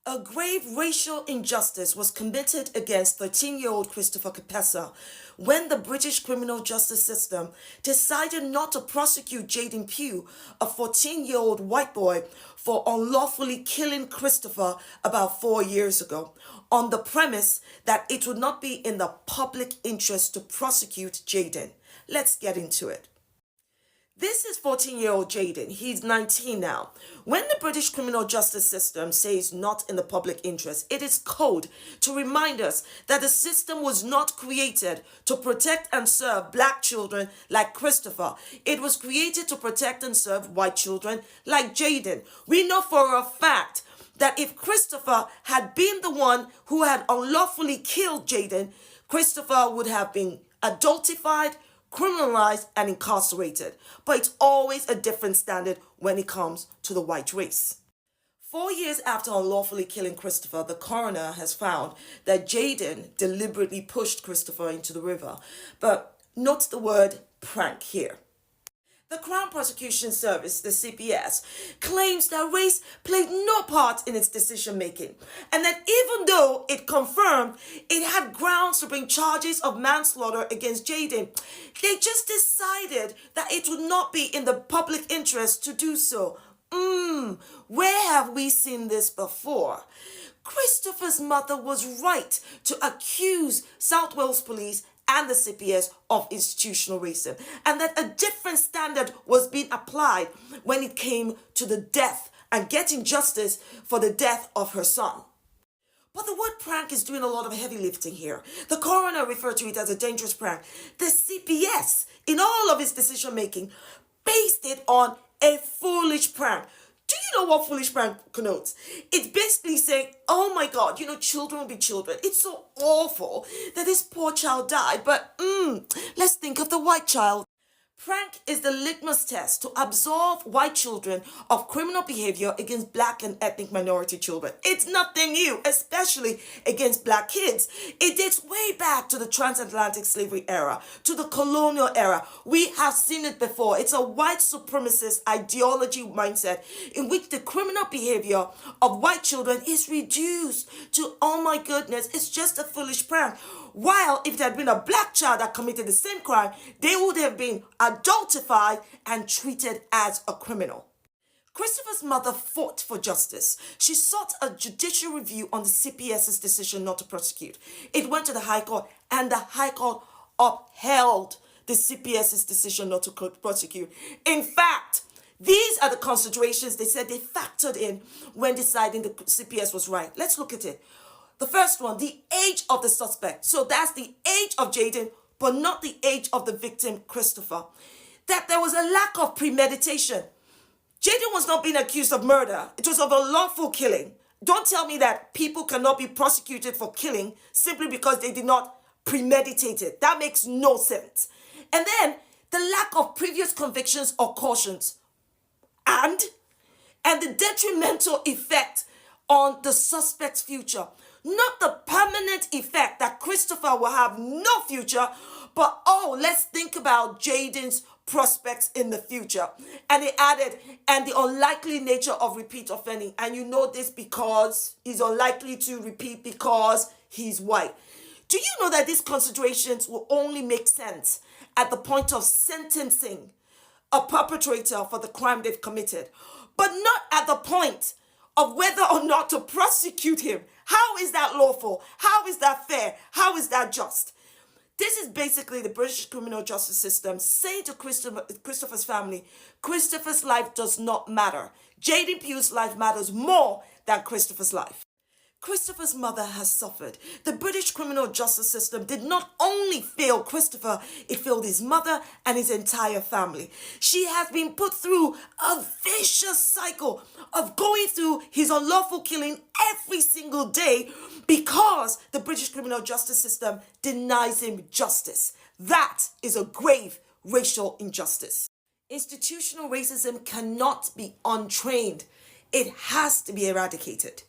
A grave racial injustice was committed against 13-year-old Christopher Kapessa when the British criminal justice system decided not to prosecute Jaden Pugh, a 14-year-old white boy, for unlawfully killing Christopher about 4 years ago, on the premise that it would not be in the public interest to prosecute Jaden. Let's get into it. This is 14-year-old Jaden. He's 19 now. When the British criminal justice system says not in the public interest, it is code to remind us that the system was not created to protect and serve black children like Christopher. It was created to protect and serve white children like Jaden. We know for a fact that if Christopher had been the one who had unlawfully killed Jaden, Christopher would have been adultified, criminalized, and incarcerated. But it's always a different standard when it comes to the white race. 4 years after unlawfully killing Christopher, the coroner has found that Jaden deliberately pushed Christopher into the river. But note the word prank here. The Crown Prosecution Service, the CPS, claims that race played no part in its decision-making, and that even though it confirmed it had grounds to bring charges of manslaughter against Jaden, they just decided that it would not be in the public interest to do so. Where have we seen this before? Christopher's mother was right to accuse South Wales Police and the CPS of institutional racism, and that a different standard was being applied when it came to the death and getting justice for the death of her son. But the word prank is doing a lot of heavy lifting here. The coroner referred to it as a dangerous prank. The CPS, in all of its decision-making, based it on a foolish prank. Do you know what foolish prank connotes? It's basically saying, oh my God, children will be children. It's so awful that this poor child died, but let's think of the white child. Prank is the litmus test to absolve white children of criminal behavior against black and ethnic minority children. It's nothing new, especially against black kids. It dates way back to the transatlantic slavery era, to the colonial era. We have seen it before. It's a white supremacist ideology mindset in which the criminal behavior of white children is reduced to, oh my goodness, it's just a foolish prank. While if it had been a black child that committed the same crime, they would have been adultified and treated as a criminal. Christopher's mother fought for justice. She sought a judicial review on the CPS's decision not to prosecute. It went to the High Court, and the High Court upheld the CPS's decision not to prosecute. In fact, these are the considerations they said they factored in when deciding the CPS was right. Let's look at it. The first one, the age of the suspect. So that's the age of Jaden, but not the age of the victim, Christopher. That there was a lack of premeditation. Jaden was not being accused of murder. It was of a lawful killing. Don't tell me that people cannot be prosecuted for killing simply because they did not premeditate it. That makes no sense. And then the lack of previous convictions or cautions. And the detrimental effect on the suspect's future. Not the permanent effect that Christopher will have no future, but let's think about Jaden's prospects in the future. And they added, and the unlikely nature of repeat offending. And you know this because he's unlikely to repeat because he's white. Do you know that these considerations will only make sense at the point of sentencing a perpetrator for the crime they've committed, but not at the point of whether or not to prosecute him? How is that lawful? How is that fair? How is that just? This is basically the British criminal justice system saying to Christopher's family, Christopher's life does not matter. Jaden Pugh's life matters more than Christopher's life. Christopher's mother has suffered. The British criminal justice system did not only fail Christopher, it failed his mother and his entire family. She has been put through a vicious cycle of going through his unlawful killing every single day because the British criminal justice system denies him justice. That is a grave racial injustice. Institutional racism cannot be untrained. It has to be eradicated.